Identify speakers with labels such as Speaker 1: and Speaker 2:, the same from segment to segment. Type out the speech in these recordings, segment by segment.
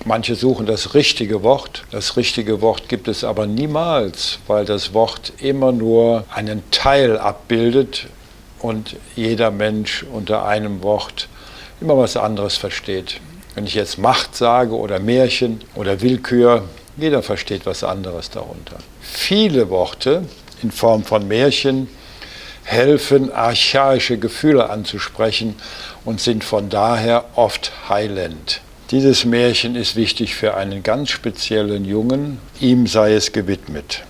Speaker 1: Manche suchen das richtige Wort. Das richtige Wort gibt es aber niemals, weil das Wort immer nur einen Teil abbildet und jeder Mensch unter einem Wort immer was anderes versteht. Wenn ich jetzt Macht sage oder Märchen oder Willkür, jeder versteht was anderes darunter. Viele Worte in Form von Märchen helfen, archaische Gefühle anzusprechen und sind von daher oft heilend. Dieses Märchen ist wichtig für einen ganz speziellen Jungen, ihm sei es gewidmet.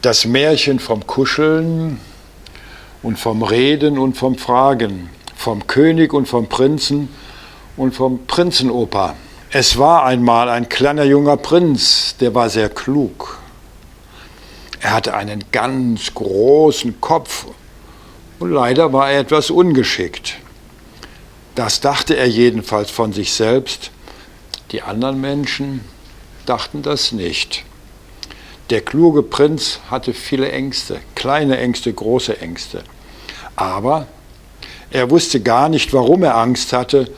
Speaker 1: Das Märchen vom Kuscheln und vom Reden und vom Fragen, vom König und vom Prinzen und vom Prinzenoper. Es war einmal ein kleiner junger Prinz, der war sehr klug. Er hatte einen ganz großen Kopf und leider war er etwas ungeschickt. Das dachte er jedenfalls von sich selbst. Die anderen Menschen dachten das nicht. Der kluge Prinz hatte viele Ängste, kleine Ängste, große Ängste. Aber er wusste gar nicht, warum er Angst hatte,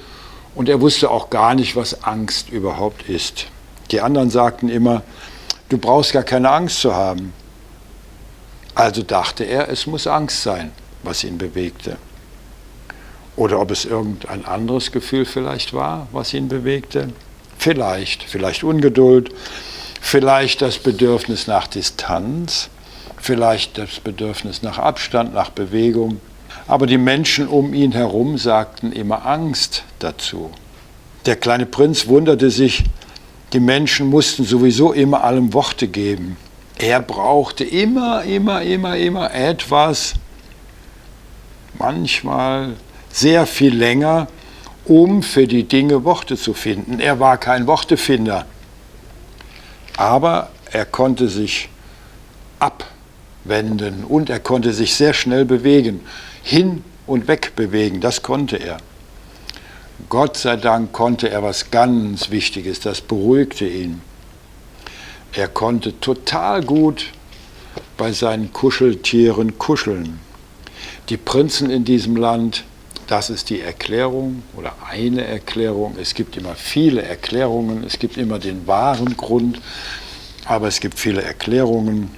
Speaker 1: und er wusste auch gar nicht, was Angst überhaupt ist. Die anderen sagten immer, du brauchst gar keine Angst zu haben. Also dachte er, es muss Angst sein, was ihn bewegte. Oder ob es irgendein anderes Gefühl vielleicht war, was ihn bewegte. Vielleicht Ungeduld, vielleicht das Bedürfnis nach Distanz, vielleicht das Bedürfnis nach Abstand, nach Bewegung. Aber die Menschen um ihn herum sagten immer Angst dazu. Der kleine Prinz wunderte sich, die Menschen mussten sowieso immer allem Worte geben. Er brauchte immer etwas, manchmal sehr viel länger, um für die Dinge Worte zu finden. Er war kein Wortefinder. Aber er konnte sich abwenden und er konnte sich sehr schnell bewegen, hin und weg bewegen, das konnte er. Gott sei Dank konnte er was ganz Wichtiges, das beruhigte ihn. Er konnte total gut bei seinen Kuscheltieren kuscheln. Die Prinzen in diesem Land, das ist die Erklärung oder eine Erklärung. Es gibt immer viele Erklärungen, es gibt immer den wahren Grund, aber es gibt viele Erklärungen.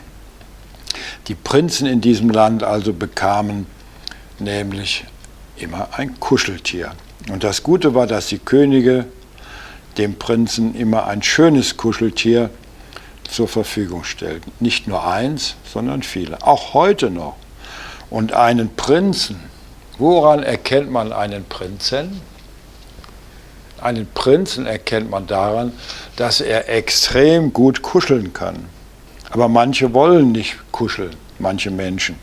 Speaker 1: Die Prinzen in diesem Land also bekamen nämlich immer ein Kuscheltier. Und das Gute war, dass die Könige dem Prinzen immer ein schönes Kuscheltier zur Verfügung stellten. Nicht nur eins, sondern viele. Auch heute noch. Und einen Prinzen, woran erkennt man einen Prinzen? Einen Prinzen erkennt man daran, dass er extrem gut kuscheln kann. Aber manche wollen nicht kuscheln, manche Menschen.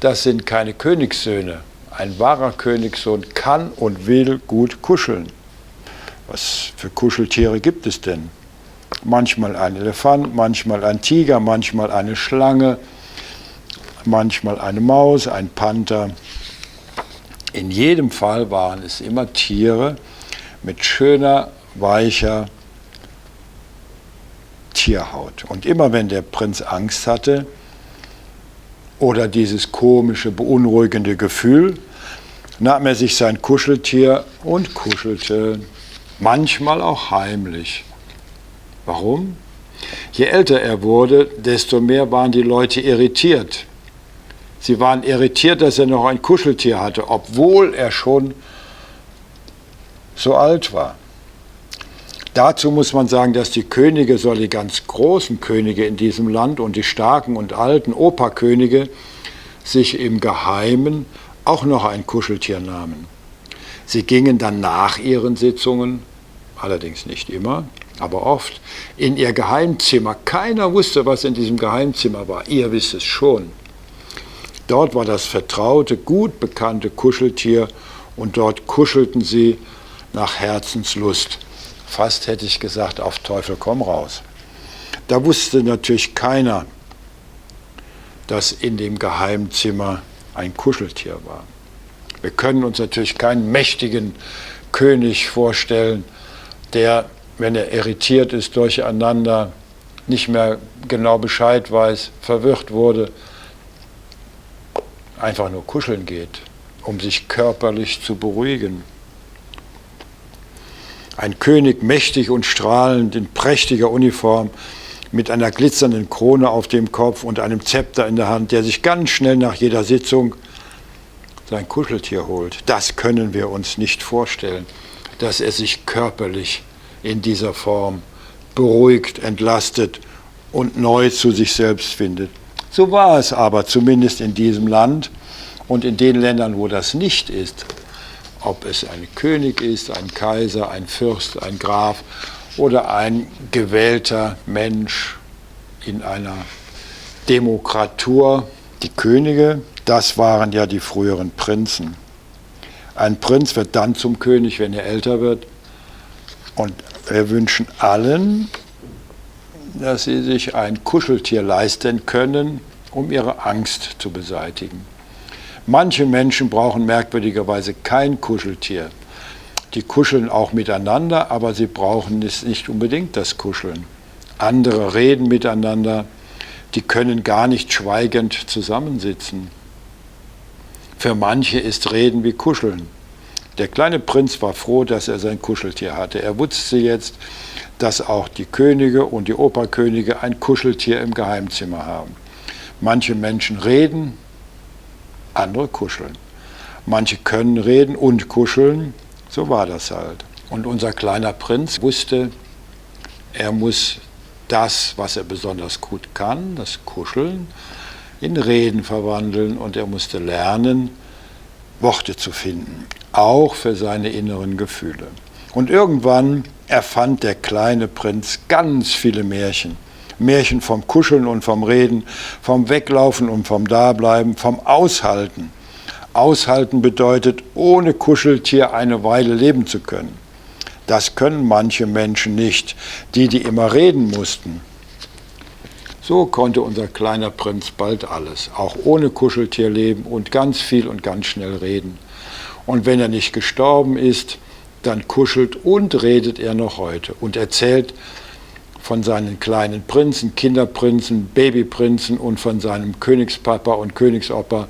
Speaker 1: Das sind keine Königssöhne. Ein wahrer Königssohn kann und will gut kuscheln. Was für Kuscheltiere gibt es denn? Manchmal ein Elefant, manchmal ein Tiger, manchmal eine Schlange, manchmal eine Maus, ein Panther. In jedem Fall waren es immer Tiere mit schöner, weicher Tierhaut. Und immer wenn der Prinz Angst hatte oder dieses komische, beunruhigende Gefühl, nahm er sich sein Kuscheltier und kuschelte, manchmal auch heimlich. Warum? Je älter er wurde, desto mehr waren die Leute irritiert. Sie waren irritiert, dass er noch ein Kuscheltier hatte, obwohl er schon so alt war. Dazu muss man sagen, dass die Könige, so die ganz großen Könige in diesem Land und die starken und alten Operkönige, sich im Geheimen auch noch ein Kuscheltier nahmen. Sie gingen dann nach ihren Sitzungen, allerdings nicht immer, aber oft, in ihr Geheimzimmer. Keiner wusste, was in diesem Geheimzimmer war. Ihr wisst es schon. Dort war das vertraute, gut bekannte Kuscheltier und dort kuschelten sie nach Herzenslust. Fast hätte ich gesagt, auf Teufel komm raus. Da wusste natürlich keiner, dass in dem Geheimzimmer ein Kuscheltier war. Wir können uns natürlich keinen mächtigen König vorstellen, der, wenn er irritiert ist durcheinander, nicht mehr genau Bescheid weiß, verwirrt wurde, einfach nur kuscheln geht, um sich körperlich zu beruhigen. Ein König, mächtig und strahlend, in prächtiger Uniform, mit einer glitzernden Krone auf dem Kopf und einem Zepter in der Hand, der sich ganz schnell nach jeder Sitzung sein Kuscheltier holt. Das können wir uns nicht vorstellen, dass er sich körperlich in dieser Form beruhigt, entlastet und neu zu sich selbst findet. So war es aber zumindest in diesem Land und in den Ländern, wo das nicht ist. Ob es ein König ist, ein Kaiser, ein Fürst, ein Graf oder ein gewählter Mensch in einer Demokratur. Die Könige, das waren ja die früheren Prinzen. Ein Prinz wird dann zum König, wenn er älter wird. Und wir wünschen allen, dass sie sich ein Kuscheltier leisten können, um ihre Angst zu beseitigen. Manche Menschen brauchen merkwürdigerweise kein Kuscheltier. Die kuscheln auch miteinander, aber sie brauchen nicht unbedingt das Kuscheln. Andere reden miteinander, die können gar nicht schweigend zusammensitzen. Für manche ist Reden wie Kuscheln. Der kleine Prinz war froh, dass er sein Kuscheltier hatte. Er wusste jetzt, dass auch die Könige und die Operkönige ein Kuscheltier im Geheimzimmer haben. Manche Menschen reden, andere kuscheln. Manche können reden und kuscheln, so war das halt. Und unser kleiner Prinz wusste, er muss das, was er besonders gut kann, das Kuscheln, in Reden verwandeln und er musste lernen, Worte zu finden, auch für seine inneren Gefühle. Und irgendwann erfand der kleine Prinz ganz viele Märchen. Märchen vom Kuscheln und vom Reden, vom Weglaufen und vom Dableiben, vom Aushalten. Aushalten bedeutet, ohne Kuscheltier eine Weile leben zu können. Das können manche Menschen nicht, die immer reden mussten. So konnte unser kleiner Prinz bald alles, auch ohne Kuscheltier leben und ganz viel und ganz schnell reden. Und wenn er nicht gestorben ist, dann kuschelt und redet er noch heute und erzählt von seinen kleinen Prinzen, Kinderprinzen, Babyprinzen und von seinem Königspapa und Königsopa,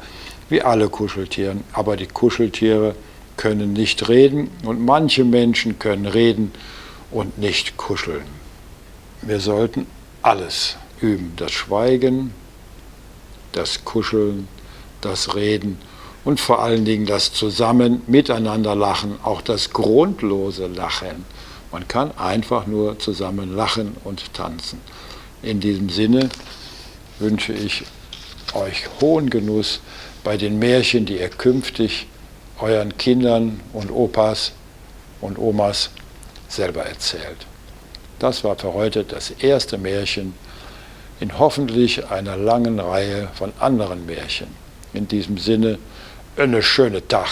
Speaker 1: wie alle Kuscheltieren. Aber die Kuscheltiere können nicht reden und manche Menschen können reden und nicht kuscheln. Wir sollten alles üben, das Schweigen, das Kuscheln, das Reden und vor allen Dingen das Zusammen miteinander Lachen, auch das grundlose Lachen. Man kann einfach nur zusammen lachen und tanzen. In diesem Sinne wünsche ich euch hohen Genuss bei den Märchen, die ihr künftig euren Kindern und Opas und Omas selber erzählt. Das war für heute das erste Märchen in hoffentlich einer langen Reihe von anderen Märchen. In diesem Sinne, einen schönen Tag.